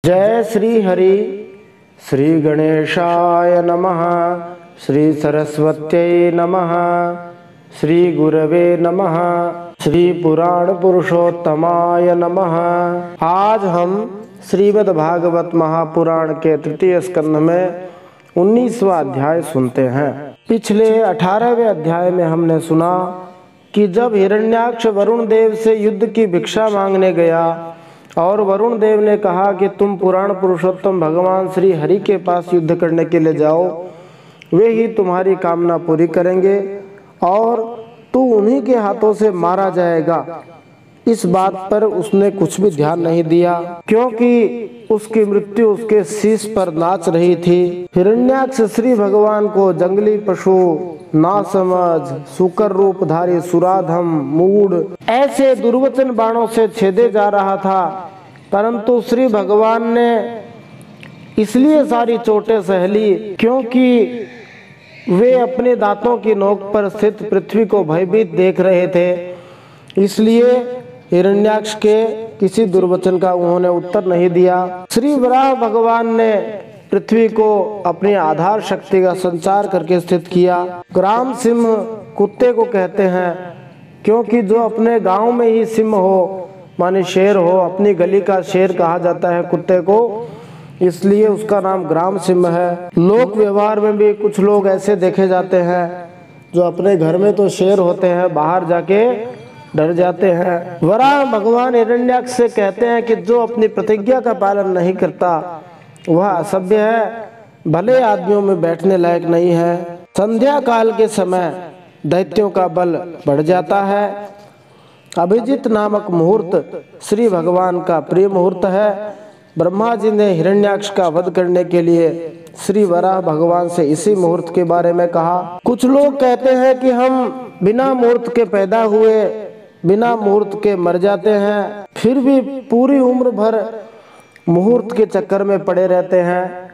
जय श्री हरि। श्री गणेशाय नमः। श्री सरस्वत्यै नमः। श्री गुरवे नमः। श्री पुराण पुरुषोत्तमाय नमः। आज हम श्रीमद् भागवत महापुराण के तृतीय स्कंध में 19वां अध्याय सुनते हैं। पिछले 18वें अध्याय में हमने सुना कि जब हिरण्याक्ष वरुण देव से युद्ध की भिक्षा मांगने गया और वरुण देव ने कहा कि तुम पुराण पुरुषोत्तम भगवान श्री हरि के पास युद्ध करने के लिए जाओ, वे ही तुम्हारी कामना पूरी करेंगे और तू उन्हीं के हाथों से मारा जाएगा। इस बात पर उसने कुछ भी ध्यान नहीं दिया, क्योंकि उसकी मृत्यु उसके शीश पर नाच रही थी। हिरण्याक्ष श्री भगवान को जंगली पशु, नासमझ, सुकर रूपधारी सुराधम, मूढ़ ऐसे दुर्वचन बाणों से छेदे जा रहा था, परंतु श्री भगवान ने इसलिए सारी चोटें सह ली क्योंकि वे अपने दांतों की नोक पर स्थित पृथ्वी को भयभीत देख रहे थे। इसलिए हिरण्याक्ष के किसी दुर्वचन का उन्होंने उत्तर नहीं दिया। श्री वराह भगवान ने पृथ्वी को अपनी आधार शक्ति का संचार करके स्थित किया। ग्राम सिंह कुत्ते को कहते हैं, क्योंकि जो अपने गांव में ही सिंह हो माने शेर हो, अपनी गली का शेर कहा जाता है कुत्ते को, इसलिए उसका नाम ग्राम सिंह है। लोक व्यवहार में भी कुछ लोग ऐसे देखे जाते हैं जो अपने घर में तो शेर होते हैं, बाहर जाके डर जाते हैं। वराह भगवान हिरण्याक्ष से कहते हैं कि जो अपनी प्रतिज्ञा का पालन नहीं करता वह असभ्य है, भले आदमियों में बैठने लायक नहीं है। संध्या काल के समय दैत्यों का बल बढ़ जाता है। अभिजित नामक मुहूर्त श्री भगवान का प्रिय मुहूर्त है। ब्रह्मा जी ने हिरण्याक्ष का वध करने के लिए श्री वराह भगवान से इसी मुहूर्त के बारे में कहा। कुछ लोग कहते हैं कि हम बिना मुहूर्त के पैदा हुए, बिना मुहूर्त के मर जाते हैं, फिर भी पूरी उम्र भर मुहूर्त के चक्कर में पड़े रहते हैं।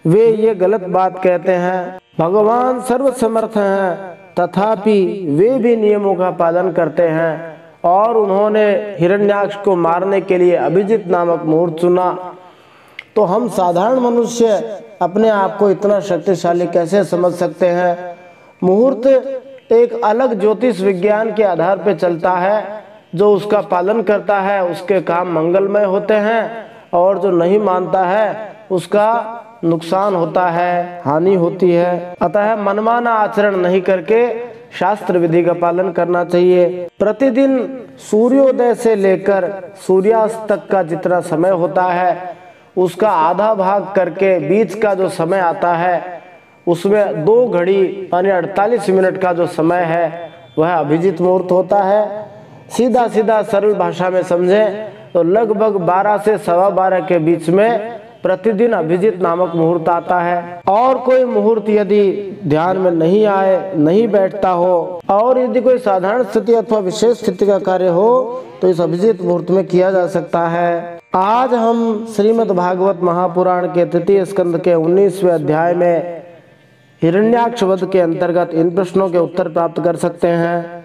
वे ये गलत बात कहते हैं। भगवान सर्वसमर्थ हैं, तथापि वे भी नियमों का पालन करते हैं और उन्होंने हिरण्याक्ष को मारने के लिए अभिजित नामक मुहूर्त चुना। तो हम साधारण मनुष्य अपने आप को इतना शक्तिशाली कैसे समझ सकते हैं? मुहूर्त एक अलग ज्योतिष विज्ञान के आधार पर चलता है। जो उसका पालन करता है उसके काम मंगलमय होते हैं और जो नहीं मानता है उसका नुकसान होता है, हानि होती है। अतः मनमाना आचरण नहीं करके शास्त्र विधि का पालन करना चाहिए। प्रतिदिन सूर्योदय से लेकर सूर्यास्त तक का जितना समय होता है उसका आधा भाग करके बीच का जो समय आता है उसमें 2 घड़ी यानी 48 मिनट का जो समय है वह अभिजित मुहूर्त होता है। सीधा सीधा सरल भाषा में समझें तो लगभग 12 से 12:15 के बीच में प्रतिदिन अभिजित नामक मुहूर्त आता है। और कोई मुहूर्त यदि ध्यान में नहीं आए, नहीं बैठता हो और यदि कोई साधारण स्थिति अथवा विशेष स्थिति का कार्य हो तो इस अभिजित मुहूर्त में किया जा सकता है। आज हम श्रीमद् भागवत महापुराण के तृतीय स्कंद के 19वें अध्याय में हिरण्याक्ष वध के अंतर्गत इन प्रश्नों के उत्तर प्राप्त कर सकते हैं।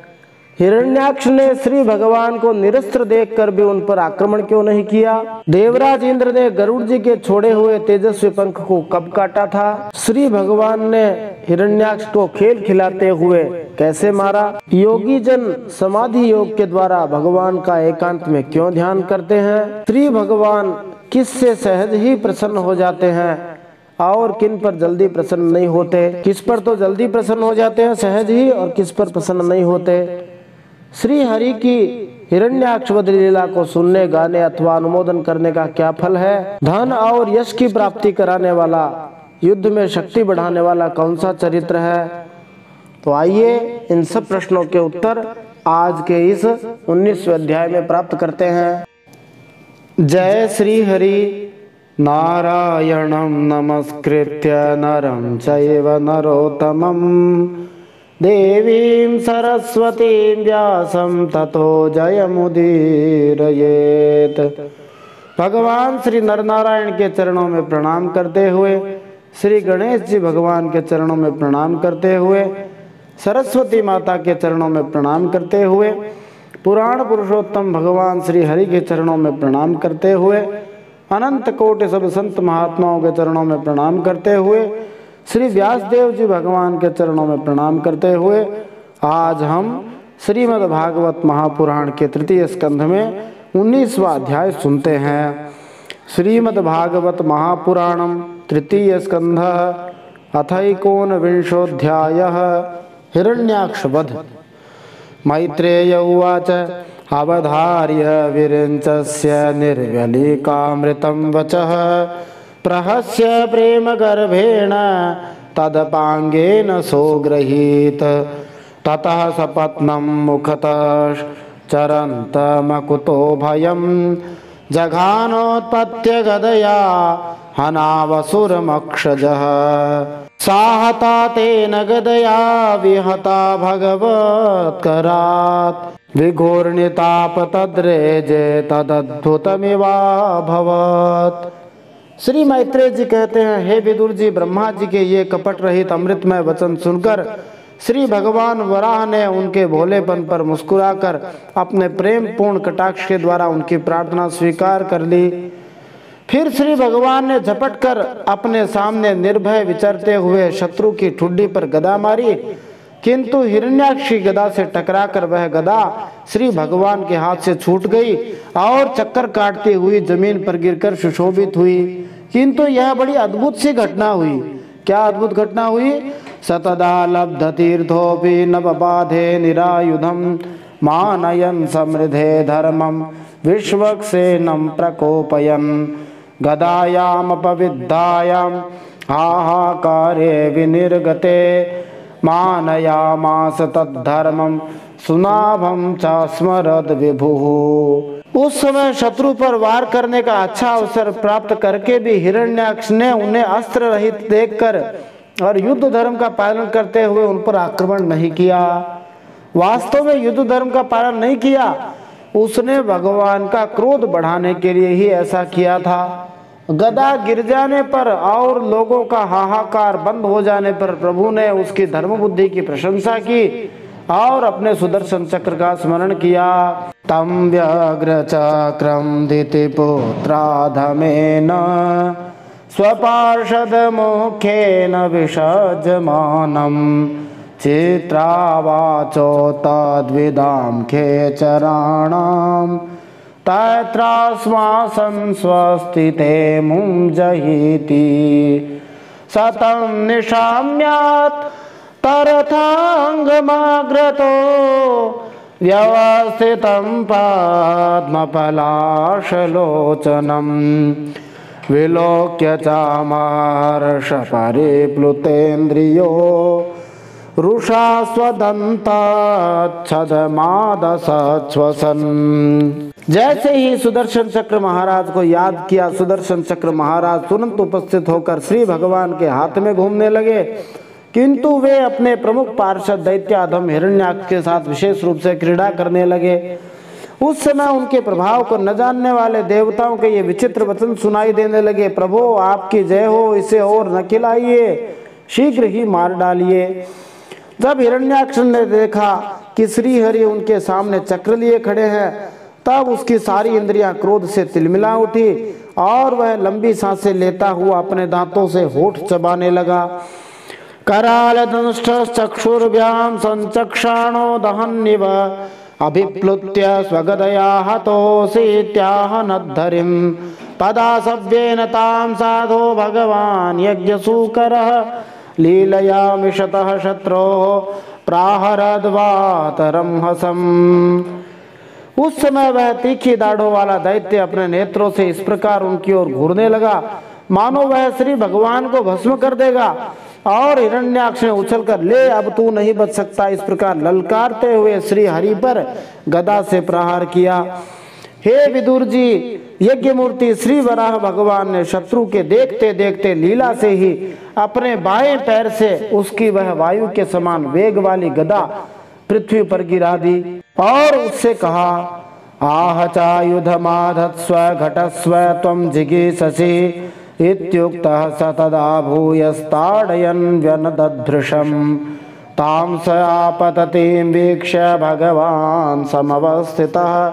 हिरण्याक्ष ने श्री भगवान को निरस्त्र देखकर भी उन पर आक्रमण क्यों नहीं किया? देवराज इंद्र ने गरुड़ जी के छोड़े हुए तेजस्वी पंख को कब काटा था? श्री भगवान ने हिरण्याक्ष को खेल खिलाते हुए कैसे मारा? योगी जन समाधि योग के द्वारा भगवान का एकांत में क्यों ध्यान करते हैं? श्री भगवान किससे सहज ही प्रसन्न हो जाते हैं और किन पर जल्दी प्रसन्न नहीं होते? किस पर तो जल्दी प्रसन्न हो जाते हैं सहज ही और किस पर प्रसन्न नहीं होते? श्री हरि की हिरण्याक्ष वध लीला को सुनने, गाने अथवा अनुमोदन करने का क्या फल है? धन और यश की प्राप्ति कराने वाला, युद्ध में शक्ति बढ़ाने वाला कौन सा चरित्र है? तो आइए इन सब प्रश्नों के उत्तर आज के इस 19वें अध्याय में प्राप्त करते हैं। जय श्री हरि। नारायणं नमस्कृत्य नरं चैव नरोत्तमं देवीं सरस्वतीं व्यासं ततो जयमुदीरयेत्। भगवान श्री नरनारायण के चरणों में प्रणाम करते हुए, श्री गणेश जी भगवान के चरणों में प्रणाम करते हुए, सरस्वती माता के चरणों में प्रणाम करते हुए, पुराण पुरुषोत्तम भगवान श्री हरि के चरणों में प्रणाम करते हुए अनंत कोटि सब संत महात्माओं के चरणों में प्रणाम करते हुए, श्री व्यासदेव जी भगवान के चरणों में प्रणाम करते हुए आज हम श्रीमद् भागवत महापुराण के तृतीय स्कंध में 19वां अध्याय सुनते हैं। श्रीमद् भागवत महापुराणम तृतीय स्कंध अथैकोनविंशोऽध्यायः हिरण्याक्षवध। मैत्रेय उवाच अवधार्य विरिञ्चस्य निर्व्यलीकामृतं वचः प्रहस्य प्रेमगर्भेण तदपाङ्गेन सोऽग्रहीत ततः सपत्नं मुखतः चरन्तमकुतो भयं जघानोत्पत्य गदया हनावसुरमक्षजः साहता तेन गदया विहता भगवत्करात् विघूर्णिताप तद्रेजे तदद्भुतमिवाभवत्। श्री मैत्रेय जी कहते हैं, हे विदुर जी, ब्रह्मा जी के ये कपट रहित अमृतमय वचन सुनकर श्री भगवान वराह ने उनके भोलेपन पर मुस्कुराकर अपने प्रेम पूर्ण कटाक्ष के द्वारा उनकी प्रार्थना स्वीकार कर ली। फिर श्री भगवान ने झपट कर अपने सामने निर्भय विचरते हुए शत्रु की ठुड्डी पर गदा मारी, किंतु हिरण्याक्षी गदा से टकराकर वह गदा श्री भगवान के हाथ से छूट गई और चक्कर काटती हुई जमीन पर गिरकर सुशोभित हुई। किंतु यह बड़ी अद्भुत सी घटना हुई। क्या अद्भुत घटना हुई? सतदा लब्ध तीर्थोपि नवबाधे निरायुधम मानयन समृद्धे धर्मम विश्वक्सेनं प्रकोपयन गदायाम पविद्धायाम हाहाकारे विनिर्गते मानयामास तद्धर्मम सुनाभम च स्मरद विभुः। उस समय शत्रु पर वार करने का अच्छा अवसर प्राप्त करके भी हिरण्याक्ष ने उन्हें अस्त्र रहित देखकर और युद्ध धर्म का पालन करते हुए उन पर आक्रमण नहीं किया। वास्तव में युद्ध धर्म का पालन नहीं किया, उसने भगवान का क्रोध बढ़ाने के लिए ही ऐसा किया था। गदा गिर जाने पर और लोगों का हाहाकार बंद हो जाने पर प्रभु ने उसकी धर्म बुद्धि की प्रशंसा की और अपने सुदर्शन चक्र का स्मरण किया। तम व्याघ्र चक्रम दितिपुत्राधमेन स्वपार्षद मुखेन विसर्जमानं चित्रावाचो तद्विदां खेचराणां तैत्रास्मासं स्वस्तिते मुञ्जहीति सतं निशाम्यात् तरथांगमाग्रतो व्यवस्थितं पद्मपलाशलोचनं विलोक्य चामहर्ष परिप्लुतेन्द्रियो रुषा स्वदन्ताच्छदमादसच्छ्वसन्। जैसे ही सुदर्शन चक्र महाराज को याद किया, सुदर्शन चक्र महाराज तुरंत उपस्थित होकर श्री भगवान के हाथ में घूमने लगे, किंतु वे अपने प्रमुख पार्षद दैत्याधम हिरण्याक्ष के साथ विशेष रूप से क्रीड़ा करने लगे। उस समय उनके प्रभाव को न जानने वाले देवताओं के ये विचित्र वचन सुनाई देने लगे, प्रभु आपकी जय हो, इसे और न खिलाइए, शीघ्र ही मार डालिए। जब हिरण्याक्ष ने देखा कि श्री हरि उनके सामने चक्र लिए खड़े हैं, तब उसकी सारी इंद्रियां क्रोध से तिलमिला उठी और वह लंबी सांसें लेता हुआ अपने दांतों से होठ चबाने लगा। कराल दंष्ट चक्षुर्भ्याम संचक्षाणो दहन्निव अभिप्लुत्य स्वगदया हतोऽसीत्याह नद्धरिं तदा सव्येन तां साधो भगवान् यज्ञसूकरः लीलया मिषतः शत्रोः प्राहरद्वातरं हसम्। उस समय वह तीखी दाढ़ों वाला दैत्य अपने नेत्रों से इस प्रकार उनकी ओर घूरने लगा मानो वह श्री भगवान को भस्म कर देगा, और हिरण्याक्ष ने उछलकर ले अब तू नहीं बच सकता, इस प्रकार ललकारते हुए श्री हरि पर गदा से प्रहार किया। हे विदुर जी, यज्ञ मूर्ति श्री वराह भगवान ने शत्रु के देखते देखते लीला से ही अपने बाएं पैर से उसकी वह वायु के समान वेग वाली गदा पृथ्वी पर गिरा दी और उससे कहा, आह चायुधमाधत्स्व घटस्व त्वं जिगीषसि इत्युक्तः स तदा भूयस्ताडयन् व्यनदधृशम् तां स आपततिं वीक्ष्य भगवान् समवस्थितः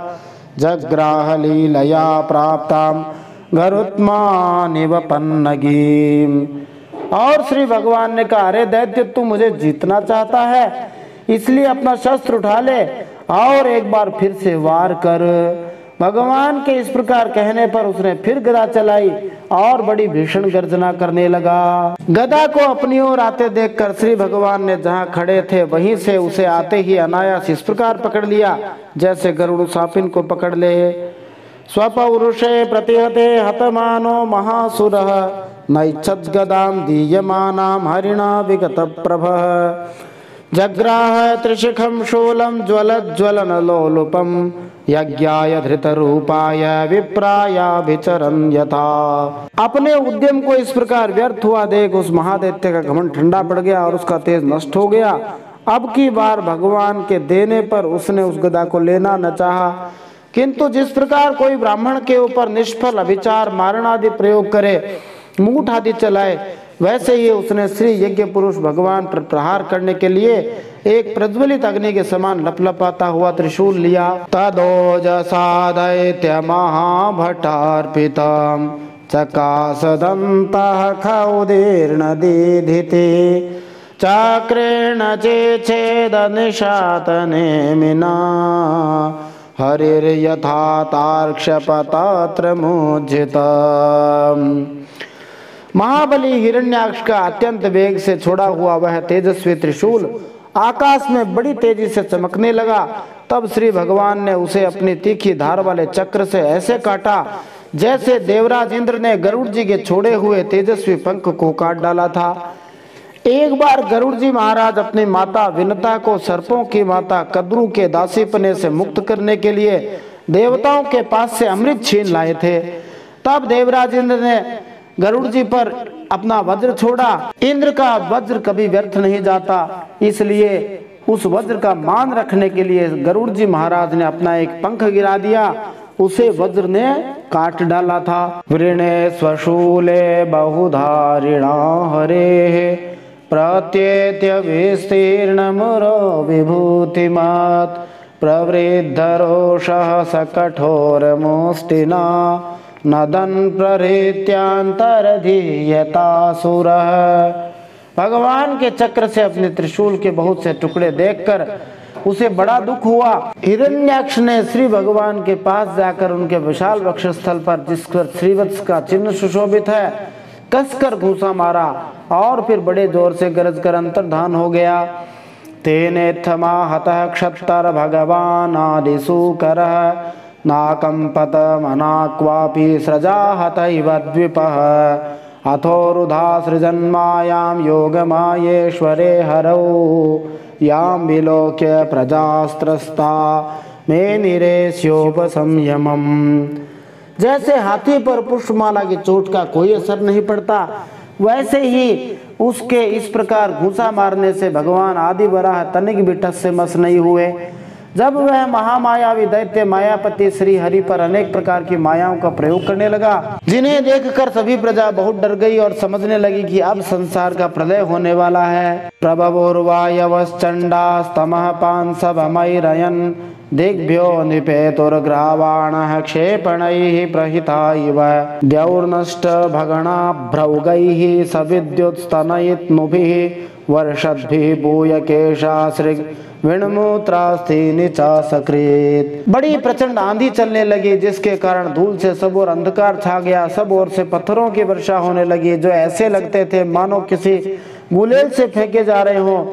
जग्राह लीलया प्राप्तां गरुत्मानिव पन्नगीम। और श्री भगवान ने कहा, अरे दैत्य, तू मुझे जीतना चाहता है, इसलिए अपना शस्त्र उठा ले और एक बार फिर से वार कर। भगवान के इस प्रकार कहने पर उसने फिर गदा चलाई और बड़ी भीषण गर्जना करने लगा। गदा को अपनी ओर आते देखकर श्री भगवान ने जहां खड़े थे वहीं से उसे आते ही अनायास इस प्रकार पकड़ लिया जैसे गरुड़ सापिन को पकड़ ले। स्वपौरुषे प्रतिहते हतमानो महासुरः नैच्छत् गदां दीयमानां हरिणा विगत प्रभः। जग्राह त्रिशिखं शूलं ज्वलज्वलनलोलुपं यज्ञाय धृतरूपाय विप्रायाभिचरन् यथा। अपने उद्यम को इस प्रकार व्यर्थ हुआ देख उस महादैत्य का घमंड ठंडा पड़ गया और उसका तेज नष्ट हो गया। अब की बार भगवान के देने पर उसने उस गदा को लेना न चाहा, किंतु जिस प्रकार कोई ब्राह्मण के ऊपर निष्फल अभिचार मारण आदि प्रयोग करे, मूठ आदि चलाए, वैसे ही उसने श्री यज्ञ पुरुष भगवान पर प्रहार करने के लिए एक प्रज्वलित अग्नि के समान लपलपाता हुआ त्रिशूल लिया। तदोजसा दैत्य महाभटार्पितम् चकासदन्तः खौदीर्न दीधिते चक्रेण चेच्छेद निशातनेमिना हरिर्यथा तार्क्ष्यपतत्र मुज्झितम्। महाबली हिरण्याक्ष का अत्यंत वेग से छोड़ा हुआ वह तेजस्वी त्रिशूल आकाश में बड़ी तेजी से चमकने लगा। तब श्री भगवान ने उसे अपनी तीखी धार वाले चक्र से ऐसे काटा जैसे देवराज इंद्र ने गरुड़ जी के छोड़े हुए तेजस्वी पंख को काट डाला था। एक बार गरुड़ जी महाराज अपनी माता विनता को सर्पों की माता कद्रू के दासीपने से मुक्त करने के लिए देवताओं के पास से अमृत छीन लाए थे। तब देवराज इंद्र ने गरुड़ जी पर अपना वज्र छोड़ा। इंद्र का वज्र कभी व्यर्थ नहीं जाता, इसलिए उस वज्र का मान रखने के लिए गरुड़ जी महाराज ने अपना एक पंख गिरा दिया, उसे वज्र ने काट डाला था। वृणे स्वशूले बहुधारिणा हरे प्रत्येत्य विस्तीर्ण मुरो विभूतिमत् प्रवृद्ध रोषः स कठोर मुष्टिना नदन प्रहृत्यांतरधीयतासुरः। भगवान के चक्र से अपने त्रिशूल के बहुत से टुकड़े देखकर उसे बड़ा दुख हुआ। हिरण्याक्ष ने श्री भगवान के पास जाकर उनके विशाल वक्षस्थल पर, जिस पर श्रीवत्स का चिन्ह सुशोभित है, कसकर घूंसा मारा और फिर बड़े जोर से गरज कर अंतर्धान हो गया। तेनेत्थमा हतः क्षत्तर भगवान आदिसूकरः नाकंपत मना क्वापि सृजाहत इव द्विपः अथोरुधा सृजन्मायां योगमायेश्वरे हरौ यां विलोक्य प्रजास्त्रस्ता मे निरेस्योपसंयमम्। जैसे हाथी पर पुष्पमाला की चोट का कोई असर नहीं पड़ता, वैसे ही उसके इस प्रकार घूंसा मारने से भगवान आदि वराह तनिक भी टस से मस नहीं हुए। जब वह महामायावी दैत्य मायापति श्री हरि पर अनेक प्रकार की मायाओं का प्रयोग करने लगा, जिन्हें देखकर सभी प्रजा बहुत डर गई और समझने लगी कि अब संसार का प्रलय होने वाला है। प्रभवोर्वायवश्चंडास्तमः पांसवमैरयन् दिग्भ्यो निपेतुर्ग्रावाणः क्षेपणैः प्रहिता इव द्यौर्नष्ट भगणाभ्रौगैः सविद्युत्स्तनयित्नुभिः वर्षद्भिः भूयकेशासृग् विणमूत्रास्थि निचा सकृत। बड़ी प्रचंड आंधी चलने लगी, जिसके कारण धूल से सब ओर अंधकार छा गया। सब ओर से पत्थरों की वर्षा होने लगी जो ऐसे लगते थे मानो किसी गुलेल से फेंके जा रहे हों।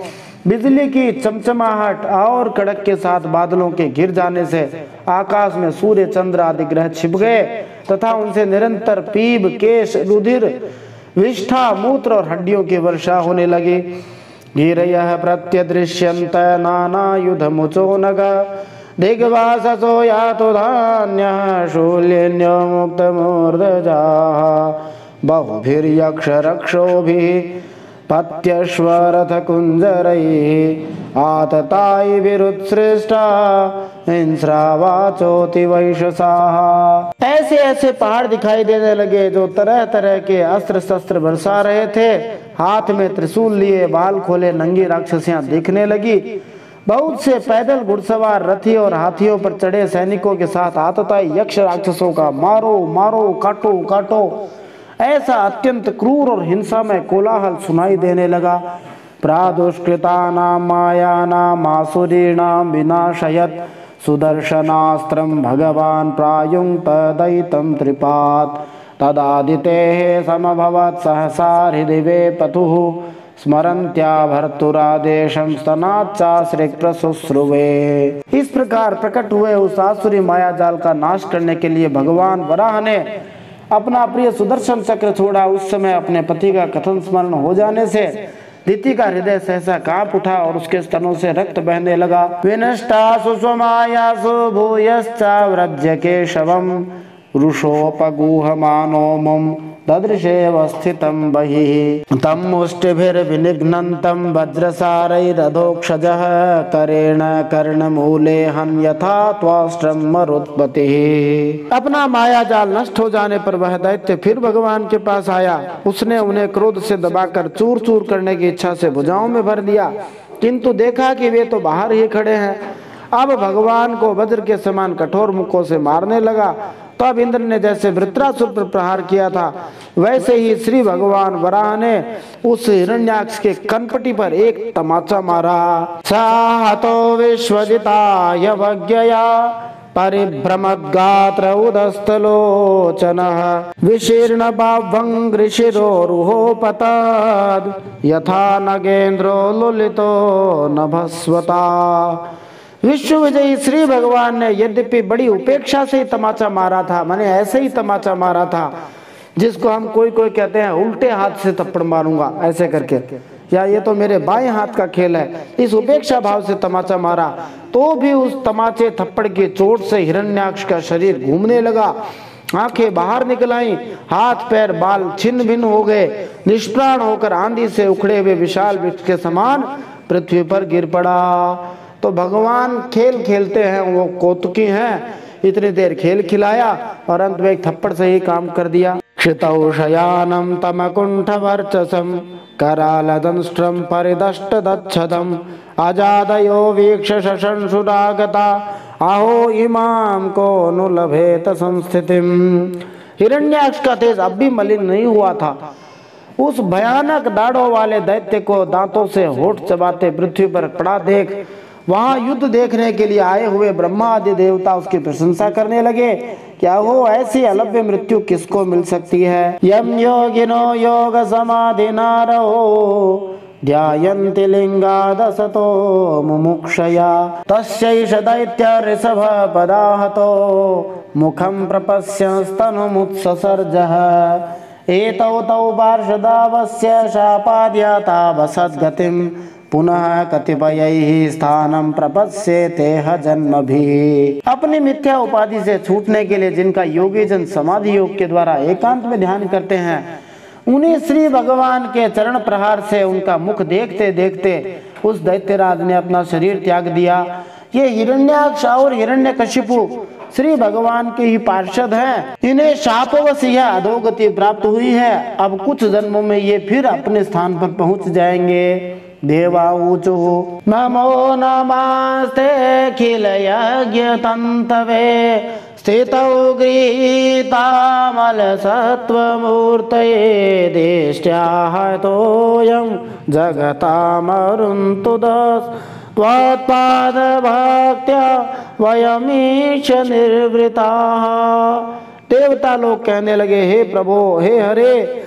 बिजली की चमचमाहट और कड़क के साथ बादलों के घिर जाने से आकाश में सूर्य चंद्र आदि ग्रह छिप गए तथा उनसे निरंतर पीप, केश, रुधिर, विष्ठा, मूत्र और हड्डियों की वर्षा होने लगी। गिरयः प्रत्यदृश्यन्त नानायुधमुचो नग दिग्वाससो यातो धान्यः शूल्यन्यो मुक्तमूर्धजाः बहुभिर्यक्षरक्षोभिः पत्यश्वरथकुञ्जरैः आततायिभिरुत्सृष्टा हिंस्रावाचोति वैशसाः। ऐसे ऐसे पहाड़ दिखाई देने लगे जो तरह तरह के अस्त्र शस्त्र बरसा रहे थे। हाथ में त्रिशूल लिए बाल खोले नंगी राक्षसियां दिखने लगी। बहुत से पैदल घुड़सवार रथी और हाथियों पर चढ़े सैनिकों के साथ आतताई यक्ष राक्षसों का मारो मारो काटो काटो ऐसा अत्यंत क्रूर और हिंसामय कोलाहल सुनाई देने लगा। प्रादुष्कृतानां मायानां आसुरीणां विनाशयत् सुदर्शनास्त्रं भगवान् प्रायुङ्क्त दैतं त्रिपात् तदादितेः समभवत् सहसा हृदिवे पतुः स्मरन्त्या भर्तुरादेशं स्तनाच्चाश्रिक प्रशुश्रुवे। इस प्रकार प्रकट हुए उस आसुरी माया जाल का नाश करने के लिए भगवान वराह ने अपना प्रिय सुदर्शन चक्र छोड़ा। उस समय अपने पति का कथन स्मरण हो जाने से दिति का हृदय सहसा कांप उठा और उसके स्तनों से रक्त बहने लगा। विनष्टासु स्वमायासु भूयश्चा व्रज्य केशवम् वृषोपगूहमानो मुं ददृशेऽवस्थितं बहिः तं मुष्टिभिर्विनिघ्नन्तं वज्रसारैरधोक्षजः करेण कर्णमूले हन् यथा त्वाष्ट्रं मरुत्पतिः। अपना माया जाल नष्ट हो जाने पर वह दैत्य फिर भगवान के पास आया। उसने उन्हें क्रोध से दबाकर चूर चूर करने की इच्छा से भुजाओं में भर दिया, किंतु देखा कि वे तो बाहर ही खड़े हैं। अब भगवान को वज्र के समान कठोर मुक्कों से मारने लगा। तब इंद्र ने जैसे वृत्रासुर पर प्रहार किया था वैसे ही श्री भगवान वराह ने उस हिरण्याक्ष के कनपटी पर एक तमाचा मारा। साहतो विश्वजिताय वज्ञया परिभ्रमद्गात्र उदस्तलोचनः विशीर्ण बाभङ्गृशिरोरुहोपतद् यथा नगेन्द्रो लुलितो नभस्वता। विश्व विजयी श्री भगवान ने यद्यपि बड़ी उपेक्षा से ही तमाचा मारा था, माने ऐसे ही तमाचा मारा था जिसको हम कोई कोई कहते हैं उल्टे हाथ से थप्पड़ मारूंगा ऐसे करके, या ये तो मेरे बाएं हाथ का खेल है, इस उपेक्षा भाव से तमाचा मारा तो भी उस तमाचे थप्पड़ की चोट से हिरण्याक्ष का शरीर घूमने लगा। आंखें बाहर निकल आई, हाथ पैर बाल छिन्न भिन्न हो गए, निष्प्राण होकर आंधी से उखड़े हुए विशाल वृक्ष के समान पृथ्वी पर गिर पड़ा। तो भगवान खेल खेलते हैं, वो कौतुकी हैं, इतनी देर खेल खिलाया और अंत में एक थप्पड़ से ही काम कर दिया। क्षितौ शयानं तमकुण्ठवर्चसं करालदंष्ट्रं परिदष्टदच्छदम् अजादयो वीक्ष शशंसुरागता आहो इमां को नु लभेत संस्थितिम्। हिरण्याक्ष का तेज अब भी मलिन नहीं हुआ था। उस भयानक दाढ़ों वाले दैत्य को दांतों से होठ चबाते पृथ्वी पर पड़ा देख वहां युद्ध देखने के लिए आए हुए ब्रह्मा आदि देवता उसकी प्रशंसा करने लगे। क्या हो ऐसी अलभ्य मृत्यु किसको मिल सकती है। यम योगिनो योग समाधिना रहो ध्यायन्ति लिंगादसतो मुमुक्षया तस्यैष दैत्य ऋषभ पदाहतो मुखं प्रपश्यस्तनुमुत्ससर्जः एतौ तौ पार्षदावस्य शापाद्याता वसद्गतिं पुनः कतिपयैः स्थानं प्रपश्येतेह जन्मभिः। अपनी मिथ्या उपाधि से छूटने के लिए जिनका योगी जन समाधि योग के द्वारा एकांत में ध्यान करते हैं उन्हीं श्री भगवान के चरण प्रहार से उनका मुख देखते देखते उस दैत्यराज ने अपना शरीर त्याग दिया। ये हिरण्याक्ष और हिरण्यकशिपु श्री भगवान के ही पार्षद हैं। इन्हें शापवश यह अधोगति प्राप्त हुई है। अब कुछ जन्मों में ये फिर अपने स्थान पर पहुंच जाएंगे। देवाऊचु नमो नमस्ते अखिल यज्ञ तंतवे स्थितौ गृहीतामल सत्वमूर्तये देष्ट्याः तोयं जगतामरुन्तु दस् त्वत्पाद भक्त्या वयमीश निर्वृताः। देवता लोग कहने लगे, हे प्रभो हे हरे,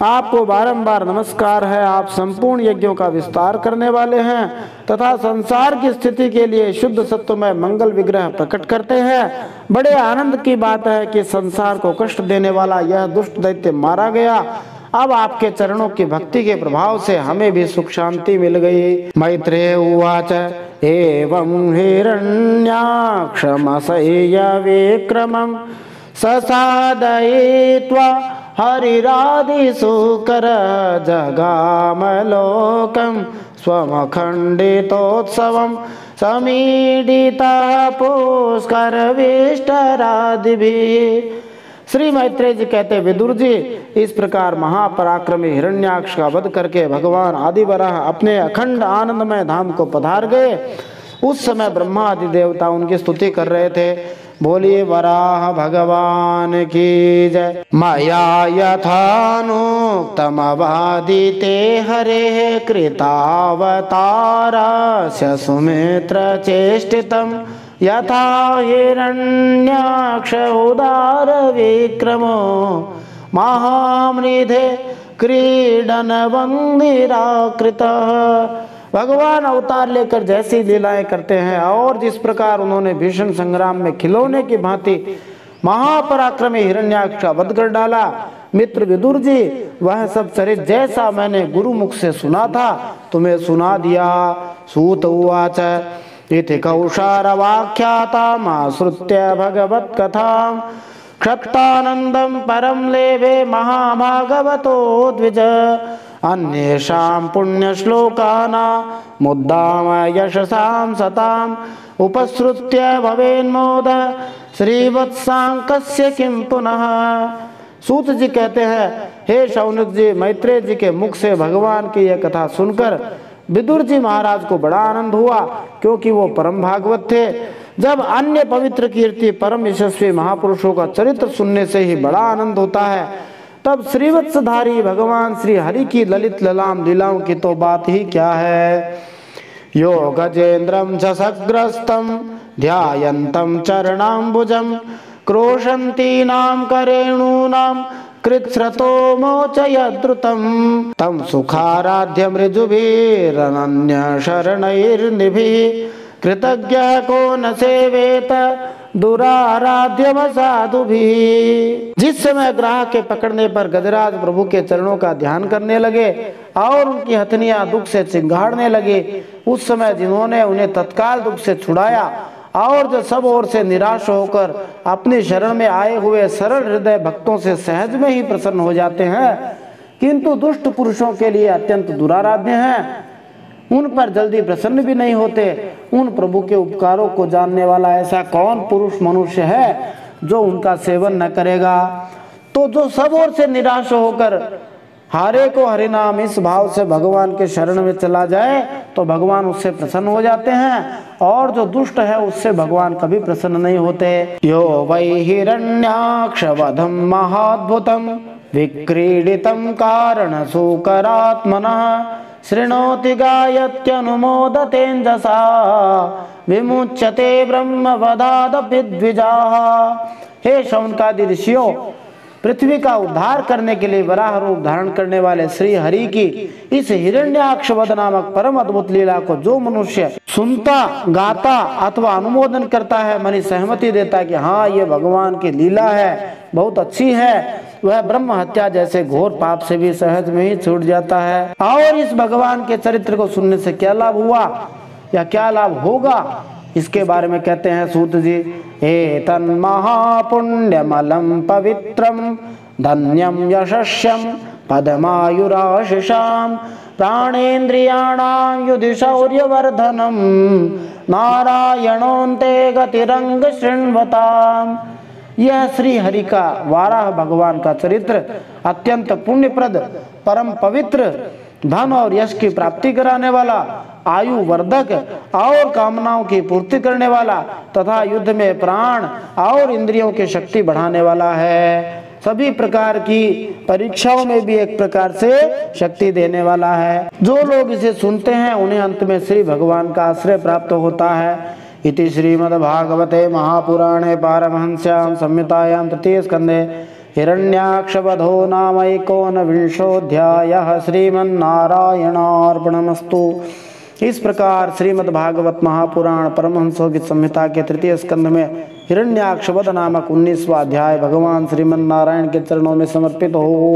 आपको बारंबार नमस्कार है। आप संपूर्ण यज्ञों का विस्तार करने वाले हैं तथा संसार की स्थिति के लिए शुद्ध सत्व में मंगल विग्रह प्रकट करते हैं। बड़े आनंद की बात है कि संसार को कष्ट देने वाला यह दुष्ट दैत्य मारा गया। अब आपके चरणों की भक्ति के प्रभाव से हमें भी सुख शांति मिल गई। मैत्रेय उवाच एवं हिरण्याक्षमसह्य विक्रमं ससादयित्वा हरिरादिसूकर जगामलोकं स्वमखण्डितोत्सवं समीडितः पुष्करविष्टरादिभिः। श्री मैत्रेय जी कहते, विदुर जी, इस प्रकार महापराक्रमी हिरण्याक्ष का वध करके भगवान आदिवराह अपने अखंड आनंदमय धाम को पधार गए। उस समय ब्रह्मा आदि देवता उनकी स्तुति कर रहे थे। बोलिए वराह भगवान की जय। मया यथानुक्तमवादिते हरे कृतावतारस्य सुमित्र चेष्टितं यथा हिरण्याक्ष उदार विक्रमो महामृधे क्रीडन वंदिराकृतः। भगवान अवतार लेकर जैसी लीलाएं करते हैं और जिस प्रकार उन्होंने भीषण संग्राम में खिलौने की भांति महापराक्रमी हिरण्याक्ष का वध कर डाला, मित्र विदुर जी वह सब चरित जैसा मैंने गुरु मुख से सुना था तुम्हें सुना दिया। सूत उवाच इति कौशारवाख्यातामाश्रुत्य भगवत कथां क्षत्तानंदं परम लेभे महाभागवतो द्विज। अन्येषां पुण्यश्लोकानां मुद्दाम यशसां सताम् उपसृत्य भवेन्मोद श्रीवत्सांकस्य किं पुनः। सूत जी कहते हैं, हे शौनक जी, मैत्रेय जी के मुख से भगवान की यह कथा सुनकर विदुर जी महाराज को बड़ा आनंद हुआ, क्योंकि वो परम भागवत थे। जब अन्य पवित्र कीर्ति परम यशस्वी महापुरुषों का चरित्र सुनने से ही बड़ा आनंद होता है, तब श्रीवत्सधारी भगवान श्री हरि की ललित ललाम लीलाओं की तो बात ही क्या है। यो गजेन्द्रं झसग्रस्तं ध्यायन्तं चरणाम्बुजं क्रोशन्तीनां करेणूनां कृच्छ्रतो मोचयद्रुतं तं सुखाराध्य मृजुभिरनन्य शरणैर्निभिः कृतज्ञ को न सेवेत दुराराध्यम साधुभिः। जिस समय ग्राहक के पकड़ने पर गजराज प्रभु के चरणों का ध्यान करने लगे और उनकी हथनियां दुख से चिंगाड़ने लगी, उस समय जिन्होंने उन्हें तत्काल दुख से छुड़ाया और जो सब ओर से निराश होकर अपनी शरण में आए हुए सरल हृदय भक्तों से सहज में ही प्रसन्न हो जाते हैं, किंतु दुष्ट पुरुषों के लिए अत्यंत दुराराध्य हैं, उन पर जल्दी प्रसन्न भी नहीं होते। उन प्रभु के उपकारों को जानने वाला ऐसा कौन पुरुष मनुष्य है जो उनका सेवन न करेगा। तो जो सब ओर से निराश होकर हारे को हरिनाम इस भाव से भगवान के शरण में चला जाए तो भगवान उससे प्रसन्न हो जाते हैं, और जो दुष्ट है उससे भगवान कभी प्रसन्न नहीं होते। यो वै हिरण्याक्ष वधम महाद्भुतम विक्रीडितम कारण सुकरात्मनः शृणोति गायत्यनुमोदतेञ्जसा विमुच्यते ब्रह्मवदादपि द्विजाः। हे शौनकादि ऋषियों, पृथ्वी का उद्धार करने के लिए वराह रूप धारण करने वाले श्री हरि की इस हिरण्याक्ष वध नामक परम अद्भुत लीला को जो मनुष्य सुनता, गाता अथवा अनुमोदन करता है, मनी सहमति देता है कि हाँ ये भगवान की लीला है, बहुत अच्छी है, वह ब्रह्म हत्या जैसे घोर पाप से भी सहज में ही छूट जाता है। और इस भगवान के चरित्र को सुनने से क्या लाभ हुआ या क्या लाभ होगा, इसके बारे में कहते हैं सूत जी। एतन् महापुण्यमलं पवित्रं धन्यं यशस्यं पदमायुराशिषां प्राणेन्द्रियाणां युधि शौर्यवर्धनं नारायणोन्ते गतिरंग शृण्वताम्। यह श्री हरि का वाराह भगवान का चरित्र अत्यंत पुण्यप्रद, परम पवित्र, धन और यश की प्राप्ति कराने वाला, आयु वर्धक और कामनाओं की पूर्ति करने वाला तथा युद्ध में प्राण और इंद्रियों की शक्ति बढ़ाने वाला है। सभी प्रकार की परीक्षाओं में भी एक प्रकार से शक्ति देने वाला है। जो लोग इसे सुनते हैं उन्हें अंत में श्री भगवान का आश्रय प्राप्त होता है। इति श्रीमद्भागवते महापुराणे पारमहंस्यां संहितायां तृतीय स्कंदे हिरण्याक्षवधो नाम एकोनविंशोऽध्यायः। श्रीमन्नारायणार्पणमस्तु। इस प्रकार श्रीमद्भागवत महापुराण परमहंसों की संहिता के तृतीय स्कंद में हिरण्याक्षवध नामक 19वां अध्याय भगवान श्रीमन्नारायण के चरणों में समर्पित हो।